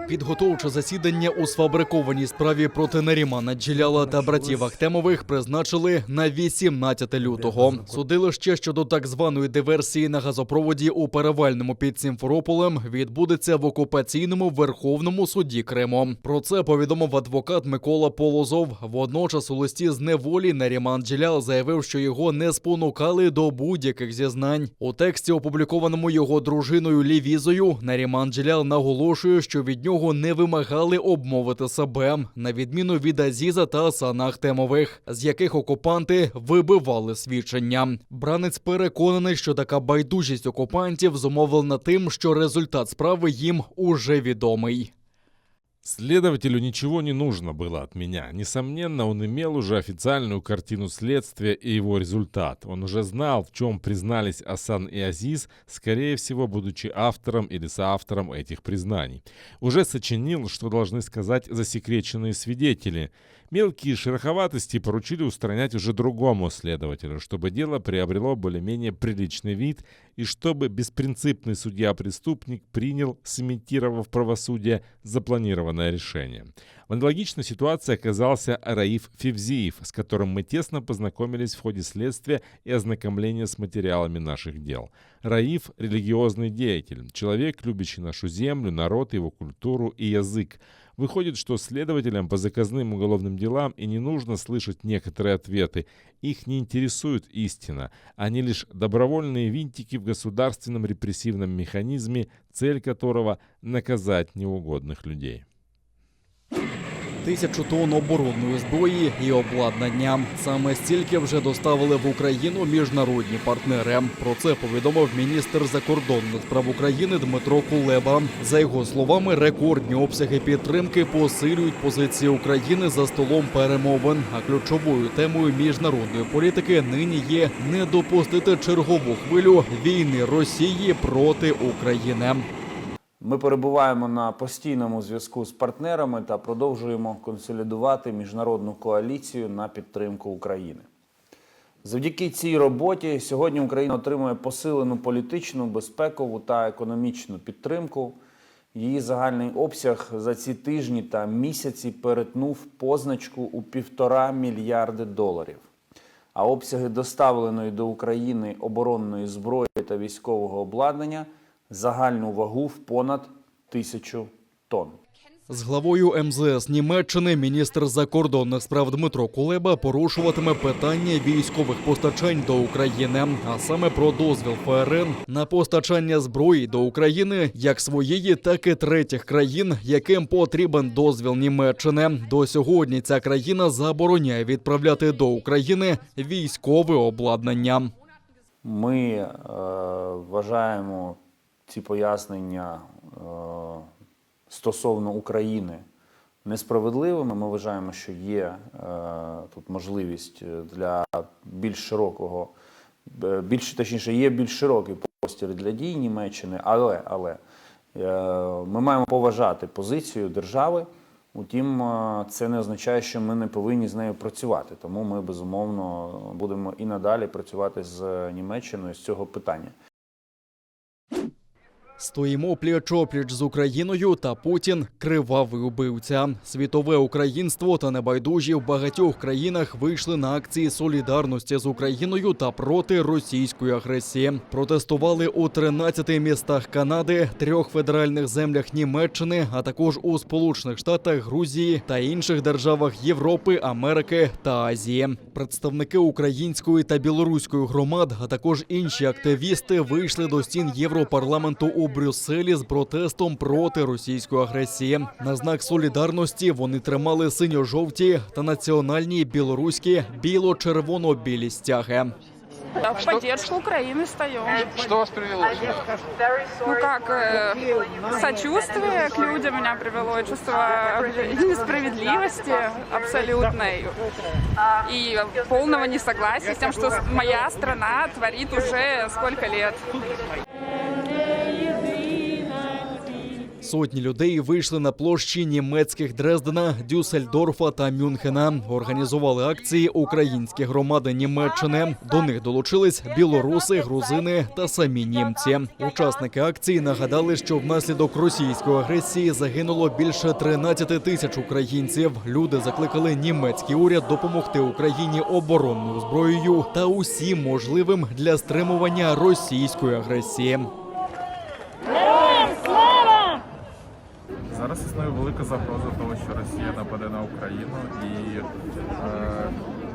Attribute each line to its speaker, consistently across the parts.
Speaker 1: Підготовче засідання у сфабрикованій справі проти Нарімана Джеляла та братів Ахтемових призначили на 18 лютого. Судилище щодо так званої диверсії на газопроводі у Перевальному під Сімферополем відбудеться в окупаційному Верховному суді Криму. Про це повідомив адвокат Микола Полозов. Водночас у листі з неволі Наріман Джелял заявив, що його не спонукали до будь-яких зізнань. У тексті, опублікованому його дружиною Лівізою, Наріман Джелял наголошує, що від нього не вимагали обмовити себе, на відміну від Азіза та Асана Ахтемових, з яких окупанти вибивали свідчення. Бранець переконаний, що така байдужість окупантів зумовлена тим, що результат справи їм уже відомий.
Speaker 2: Следователю ничего не нужно было от меня. Несомненно, он имел уже официальную картину следствия и его результат. Он уже знал, в чем признались Асан и Азиз, скорее всего, будучи автором или соавтором этих признаний. Уже сочинил, что должны сказать засекреченные свидетели. Мелкие шероховатости поручили устранять уже другому следователю, чтобы дело приобрело более-менее приличный вид и чтобы беспринципный судья-преступник принял, сымитировав правосудие, запланированное решение. В аналогичной ситуации оказался Раиф Февзиев, с которым мы тесно познакомились в ходе следствия и ознакомления с материалами наших дел. Раиф – религиозный деятель, человек, любящий нашу землю, народ, его культуру и язык. Выходит, что следователям по заказным уголовным делам и не нужно слышать некоторые ответы. Их не интересует истина. Они лишь добровольные винтики в государственном репрессивном механизме, цель которого – наказать неугодных людей.
Speaker 1: 1000 тонн оборонної зброї і обладнання. Саме стільки вже доставили в Україну міжнародні партнери. Про це повідомив міністр закордонних справ України Дмитро Кулеба. За його словами, рекордні обсяги підтримки посилюють позиції України за столом перемовин. А ключовою темою міжнародної політики нині є не допустити чергову хвилю війни Росії проти України.
Speaker 3: Ми перебуваємо на постійному зв'язку з партнерами та продовжуємо консолідувати міжнародну коаліцію на підтримку України. Завдяки цій роботі сьогодні Україна отримує посилену політичну, безпекову та економічну підтримку. Її загальний обсяг за ці тижні та місяці перетнув позначку у $1,5 мільярди. А обсяги доставленої до України оборонної зброї та військового обладнання – загальну вагу в понад 1000 тонн.
Speaker 1: З главою МЗС Німеччини міністр закордонних справ Дмитро Кулеба порушуватиме питання військових постачань до України, а саме про дозвіл ФРН на постачання зброї до України як своєї, так і третіх країн, яким потрібен дозвіл Німеччини. До сьогодні ця країна забороняє відправляти до України військове обладнання.
Speaker 3: Ми вважаємо ці пояснення стосовно України несправедливими. Ми вважаємо, що є тут можливість для є більш широкий простір для дій Німеччини, але ми маємо поважати позицію держави. Утім, це не означає, що ми не повинні з нею працювати. Тому ми, безумовно, будемо і надалі працювати з Німеччиною з цього питання.
Speaker 1: Стоїмо пліч-опліч з Україною та Путін – кривавий убивця. Світове українство та небайдужі в багатьох країнах вийшли на акції солідарності з Україною та проти російської агресії. Протестували у 13 містах Канади, 3 федеральних землях Німеччини, а також у Сполучених Штатах, Грузії та інших державах Європи, Америки та Азії. Представники української та білоруської громад, а також інші активісти вийшли до стін Європарламенту у Брюсселі з протестом проти російської агресії. На знак солідарності вони тримали синьо-жовті та національні білоруські біло-червоно-білі стяги.
Speaker 4: В поддержку Украины встаем.
Speaker 5: Что вас привело?
Speaker 4: Ну как, сочувствие к людям меня привело, и чувство несправедливости абсолютной и полного несогласия с тем, что моя страна творит уже сколько лет.
Speaker 1: Сотні людей вийшли на площі німецьких Дрездена, Дюссельдорфа та Мюнхена. Організували акції українські громади Німеччини. До них долучились білоруси, грузини та самі німці. Учасники акції нагадали, що внаслідок російської агресії загинуло більше 13 тисяч українців. Люди закликали німецький уряд допомогти Україні оборонною зброєю та усім можливим для стримування російської агресії.
Speaker 5: Зараз існує велика загроза того, що Росія нападе на Україну, і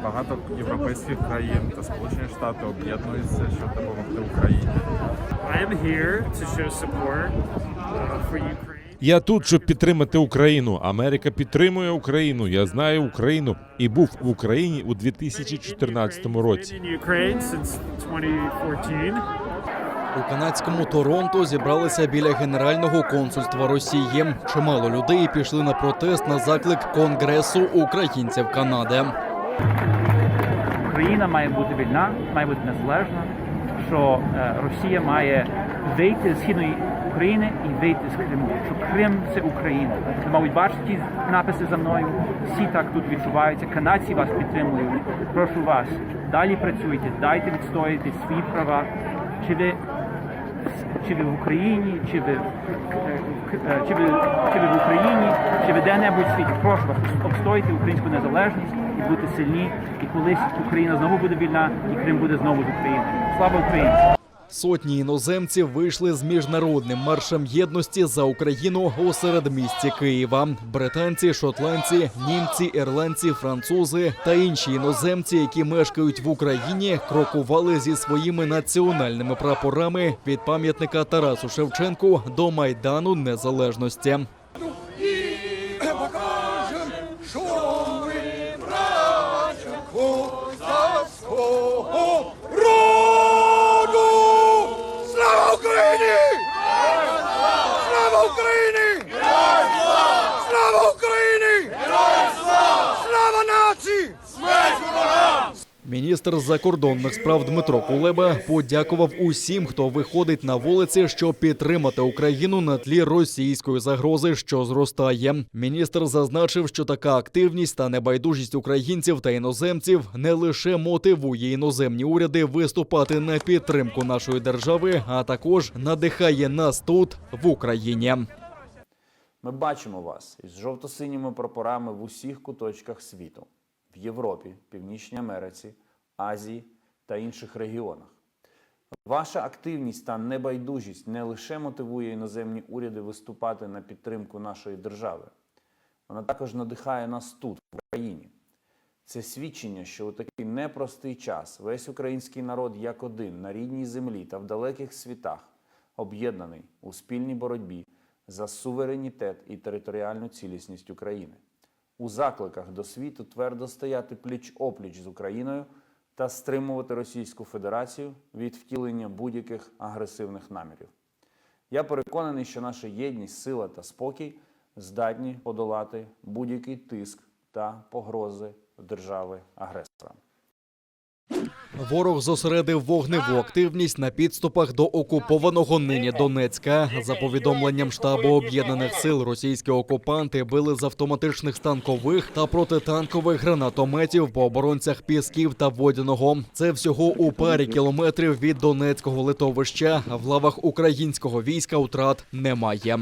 Speaker 5: багато європейських країн та Сполучені Штати об'єднуються, щоб допомогти Україні.
Speaker 6: I am here to show support for Ukraine.
Speaker 2: Я тут, щоб підтримати Україну. Америка підтримує Україну. Я знаю Україну і був в Україні у 2014 році.
Speaker 6: In Ukraine since 2014.
Speaker 1: У канадському Торонто зібралися біля Генерального консульства Росії. Чимало людей пішли на протест на заклик Конгресу українців Канади.
Speaker 7: Україна має бути вільна, має бути незалежна, що Росія має вийти з східної України і вийти з Криму, що Крим – це Україна. Ви, мабуть, бачите ті написи за мною, всі так тут відчуваються, канадці вас підтримують. Прошу вас, далі працюйте, дайте відстояти свої права. Чи ви в Україні, чи ви в Україні, чи ви де-небудь в світі. Прошу вас, обстоїти українську незалежність і бути сильні. І колись Україна знову буде вільна, і Крим буде знову з України. Слава Україні!
Speaker 1: Сотні іноземців вийшли з міжнародним маршем єдності за Україну у середмісті Києва. Британці, шотландці, німці, ірландці, французи та інші іноземці, які мешкають в Україні, крокували зі своїми національними прапорами від пам'ятника Тарасу Шевченку до Майдану Незалежності. Міністр закордонних справ Дмитро Кулеба подякував усім, хто виходить на вулиці, щоб підтримати Україну на тлі російської загрози, що зростає. Міністр зазначив, що така активність та небайдужість українців та іноземців не лише мотивує іноземні уряди виступати на підтримку нашої держави, а також надихає нас тут, в Україні.
Speaker 3: Ми бачимо вас із жовто-синіми прапорами в усіх куточках світу. В Європі, Північній Америці, Азії та інших регіонах. Ваша активність та небайдужість не лише мотивує іноземні уряди виступати на підтримку нашої держави. Вона також надихає нас тут, в Україні. Це свідчення, що у такий непростий час весь український народ як один на рідній землі та в далеких світах об'єднаний у спільній боротьбі за суверенітет і територіальну цілісність України. У закликах до світу твердо стояти пліч-опліч з Україною та стримувати Російську Федерацію від втілення будь-яких агресивних намірів. Я переконаний, що наша єдність, сила та спокій здатні подолати будь-який тиск та погрози держави-агресора.
Speaker 1: Ворог зосередив вогневу активність на підступах до окупованого нині Донецька. За повідомленням штабу Об'єднаних сил, російські окупанти били з автоматичних станкових та протитанкових гранатометів по оборонцях Пісків та Водяного. Це всього у парі кілометрів від Донецького литовища. В лавах українського війська втрат немає.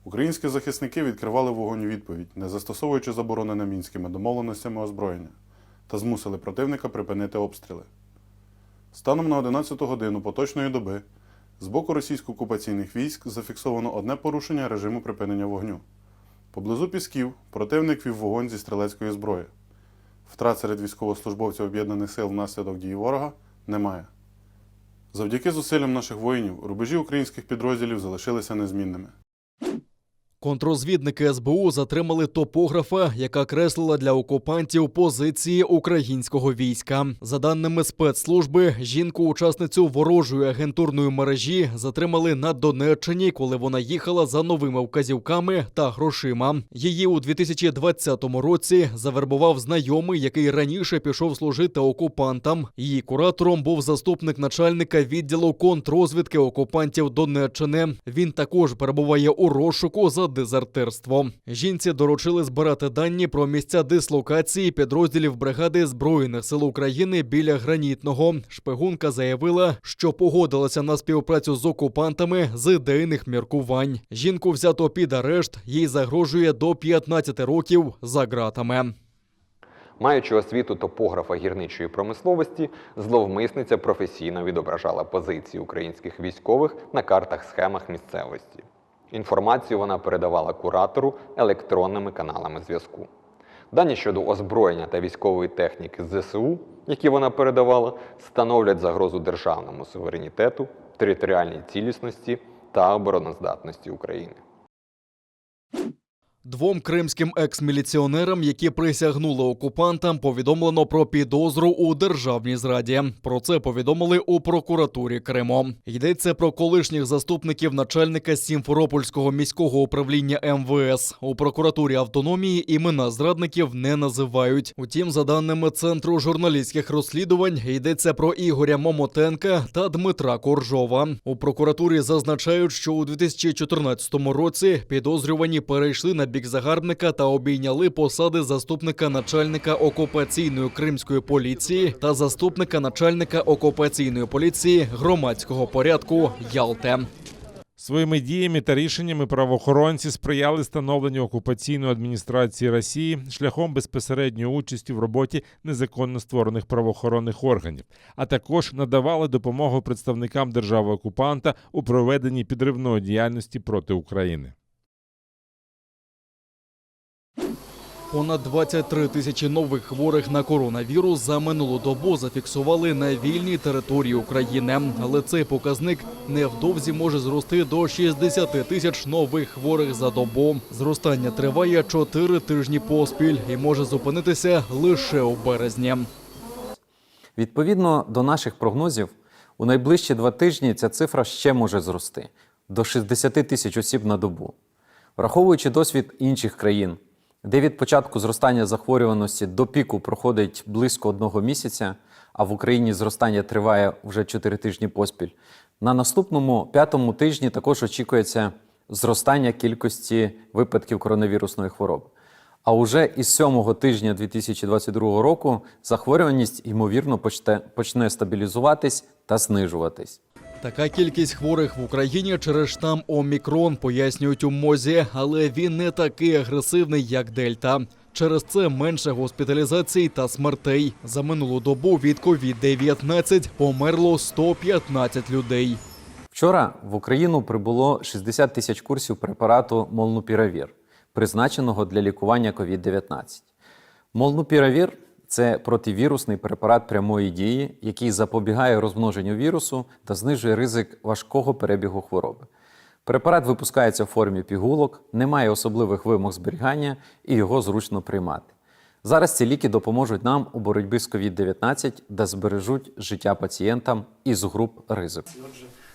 Speaker 8: Українські захисники відкривали вогонь у відповідь, не застосовуючи заборонене мінськими домовленостями озброєння, та змусили противника припинити обстріли. Станом на 11 годину поточної доби з боку російсько-окупаційних військ зафіксовано одне порушення режиму припинення вогню. Поблизу Пісків противник вів вогонь зі стрілецької зброї. Втрат серед військовослужбовців Об'єднаних сил внаслідок дії ворога немає. Завдяки зусиллям наших воїнів рубежі українських підрозділів залишилися незмінними.
Speaker 1: Контррозвідники СБУ затримали топографа, яка креслила для окупантів позиції українського війська. За даними спецслужби, жінку-учасницю ворожої агентурної мережі затримали на Донеччині, коли вона їхала за новими вказівками та грошима. Її у 2020 році завербував знайомий, який раніше пішов служити окупантам. Її куратором був заступник начальника відділу контррозвідки окупантів Донеччини. Він також перебуває у розшуку за дезертирство. Жінці доручили збирати дані про місця дислокації підрозділів бригади Збройних сил України біля Гранітного. Шпигунка заявила, що погодилася на співпрацю з окупантами з ідейних міркувань. Жінку взято під арешт, їй загрожує до 15 років за ґратами.
Speaker 9: Маючи освіту топографа гірничої промисловості, зловмисниця професійно відображала позиції українських військових на картах-схемах місцевості. Інформацію вона передавала куратору електронними каналами зв'язку. Дані щодо озброєння та військової техніки з ЗСУ, які вона передавала, становлять загрозу державному суверенітету, територіальній цілісності та обороноздатності України.
Speaker 1: Двом кримським екс-міліціонерам, які присягнули окупантам, повідомлено про підозру у державній зраді. Про це повідомили у прокуратурі Криму. Йдеться про колишніх заступників начальника Сімферопольського міського управління МВС. У прокуратурі автономії імена зрадників не називають. Утім, за даними Центру журналістських розслідувань, йдеться про Ігоря Момотенка та Дмитра Коржова. У прокуратурі зазначають, що у 2014 році підозрювані перейшли на бік загарбника та обійняли посади заступника начальника окупаційної кримської поліції та заступника начальника окупаційної поліції громадського порядку Ялти.
Speaker 2: Своїми діями та рішеннями правоохоронці сприяли становленню окупаційної адміністрації Росії шляхом безпосередньої участі в роботі незаконно створених правоохоронних органів, а також надавали допомогу представникам держави-окупанта у проведенні підривної діяльності проти України.
Speaker 1: Понад 23 тисячі нових хворих на коронавірус за минулу добу зафіксували на вільній території України. Але цей показник невдовзі може зрости до 60 тисяч нових хворих за добу. Зростання триває 4 тижні поспіль і може зупинитися лише у березні.
Speaker 10: Відповідно до наших прогнозів, у найближчі 2 тижні ця цифра ще може зрости – до 60 тисяч осіб на добу. Враховуючи досвід інших країн, де від початку зростання захворюваності до піку проходить близько 1 місяця, а в Україні зростання триває вже 4 тижні поспіль, на наступному 5-му тижні також очікується зростання кількості випадків коронавірусної хвороби. А уже із 7-го тижня 2022 року захворюваність, ймовірно, почне стабілізуватись та знижуватись.
Speaker 1: Така кількість хворих в Україні через штам Омікрон, пояснюють у МОЗі, але він не такий агресивний, як Дельта. Через це менше госпіталізацій та смертей. За минулу добу від COVID-19 померло 115 людей.
Speaker 10: Вчора в Україну прибуло 60 тисяч курсів препарату Молнупіравір, призначеного для лікування COVID-19. Молнупіравір – це противірусний препарат прямої дії, який запобігає розмноженню вірусу та знижує ризик важкого перебігу хвороби. Препарат випускається в формі пігулок, не має особливих вимог зберігання і його зручно приймати. Зараз ці ліки допоможуть нам у боротьбі з COVID-19 та збережуть життя пацієнтам із груп ризику.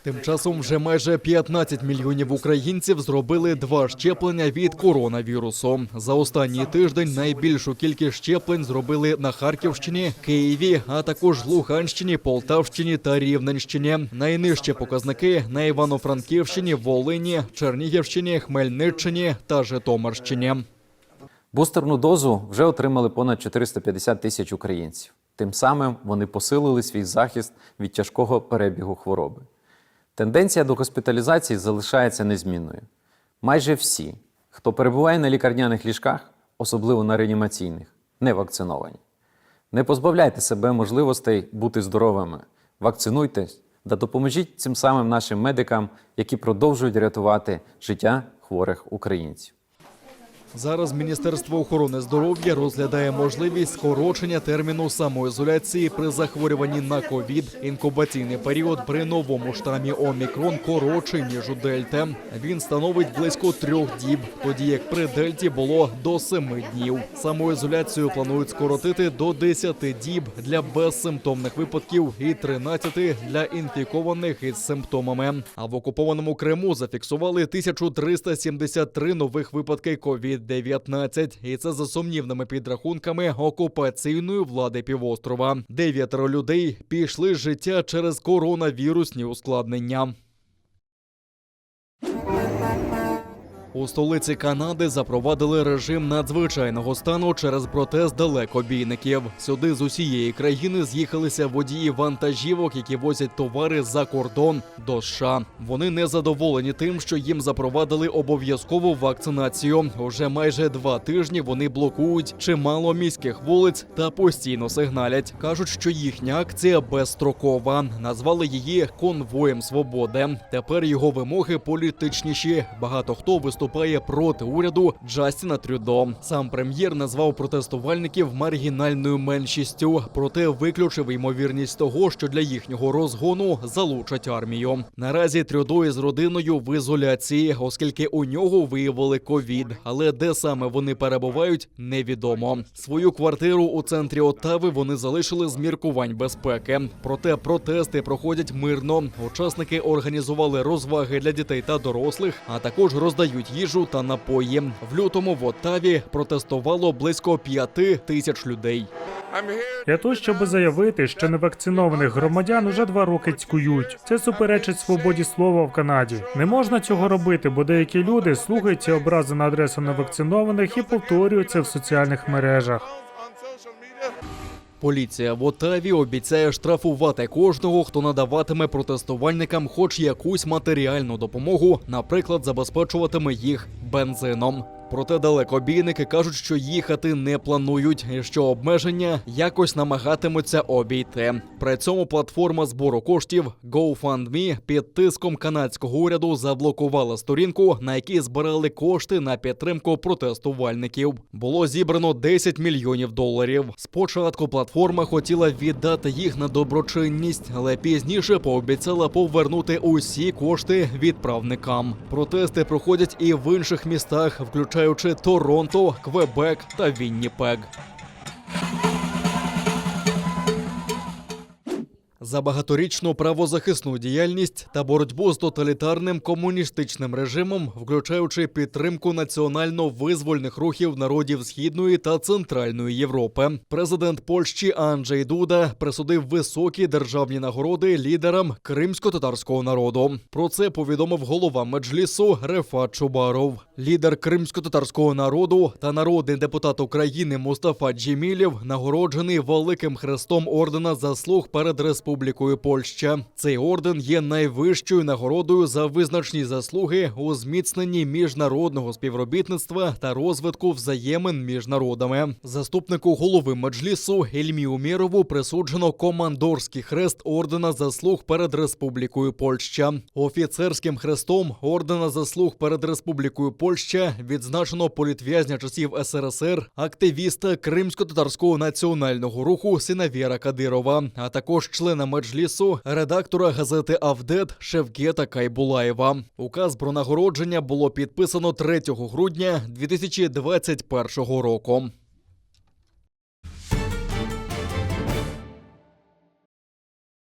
Speaker 1: Тим часом вже майже 15 мільйонів українців зробили 2 щеплення від коронавірусу. За останній тиждень найбільшу кількість щеплень зробили на Харківщині, Києві, а також Луганщині, Полтавщині та Рівненщині. Найнижчі показники на Івано-Франківщині, Волині, Чернігівщині, Хмельниччині та Житомирщині.
Speaker 10: Бустерну дозу вже отримали понад 450 тисяч українців. Тим самим вони посилили свій захист від тяжкого перебігу хвороби. Тенденція до госпіталізації залишається незмінною. Майже всі, хто перебуває на лікарняних ліжках, особливо на реанімаційних, не вакциновані. Не позбавляйте себе можливостей бути здоровими. Вакцинуйтесь та допоможіть цим самим нашим медикам, які продовжують рятувати життя хворих українців.
Speaker 1: Зараз Міністерство охорони здоров'я розглядає можливість скорочення терміну самоізоляції при захворюванні на ковід. Інкубаційний період при новому штамі Омікрон коротший, ніж у Дельта. Він становить близько 3 діб, тоді як при Дельті було до 7 днів. Самоізоляцію планують скоротити до 10 діб для безсимптомних випадків і 13 для інфікованих із симптомами. А в окупованому Криму зафіксували 1373 нових випадки COVID-19. І це за сумнівними підрахунками окупаційної влади півострова. 9 людей пішли з життя через коронавірусні ускладнення. У столиці Канади запровадили режим надзвичайного стану через протест далекобійників. Сюди з усієї країни з'їхалися водії вантажівок, які возять товари за кордон до США. Вони не задоволені тим, що їм запровадили обов'язкову вакцинацію. Уже майже 2 тижні вони блокують чимало міських вулиць та постійно сигналять. Кажуть, що їхня акція безстрокова. Назвали її «конвоєм свободи». Тепер його вимоги політичніші. Багато хто виступає проти уряду Джастіна Трюдо. Сам прем'єр назвав протестувальників маргінальною меншістю, проте виключив ймовірність того, що для їхнього розгону залучать армію. Наразі Трюдо із родиною в ізоляції, оскільки у нього виявили ковід. Але де саме вони перебувають, невідомо. Свою квартиру у центрі Оттави вони залишили з міркувань безпеки. Проте протести проходять мирно. Учасники організували розваги для дітей та дорослих, а також роздають їжу та напої. В лютому в Оттаві протестувало близько 5 тисяч людей.
Speaker 6: Я тут, щоб заявити, що невакцинованих громадян уже 2 роки цькують. Це суперечить свободі слова в Канаді. Не можна цього робити, бо деякі люди слухають ці образи на адресу невакцинованих і повторюють це в соціальних мережах.
Speaker 1: Поліція в Оттаві обіцяє штрафувати кожного, хто надаватиме протестувальникам хоч якусь матеріальну допомогу, наприклад, забезпечуватиме їх бензином. Проте далекобійники кажуть, що їхати не планують і що обмеження якось намагатимуться обійти. При цьому платформа збору коштів GoFundMe під тиском канадського уряду заблокувала сторінку, на якій збирали кошти на підтримку протестувальників. Було зібрано $10 мільйонів. Спочатку платформа хотіла віддати їх на доброчинність, але пізніше пообіцяла повернути усі кошти відправникам. Протести проходять і в інших містах, включаючи Торонто, Квебек та Вінніпег. За багаторічну правозахисну діяльність та боротьбу з тоталітарним комуністичним режимом, включаючи підтримку національно-визвольних рухів народів Східної та Центральної Європи, президент Польщі Анджей Дуда присудив високі державні нагороди лідерам кримсько-татарського народу. Про це повідомив голова Меджлісу Рефат Чубаров. Лідер кримсько-татарського народу та народний депутат України Мустафа Джемілєв нагороджений Великим Хрестом ордена заслуг перед Республікою Польща. Цей орден є найвищою нагородою за визначні заслуги у зміцненні міжнародного співробітництва та розвитку взаємин між народами. Заступнику голови Меджлісу Ільмі Умєрову присуджено командорський хрест ордена заслуг перед Республікою Польща. Офіцерським хрестом ордена заслуг перед Республікою Польща відзначено політв'язня часів СРСР, активіста Кримсько-татарського національного руху Синавєра Кадирова, а також члена Меджлісу, редактора газети «Авдет» Шевкета Кайбулаєва. Указ про нагородження було підписано 3 грудня 2021 року.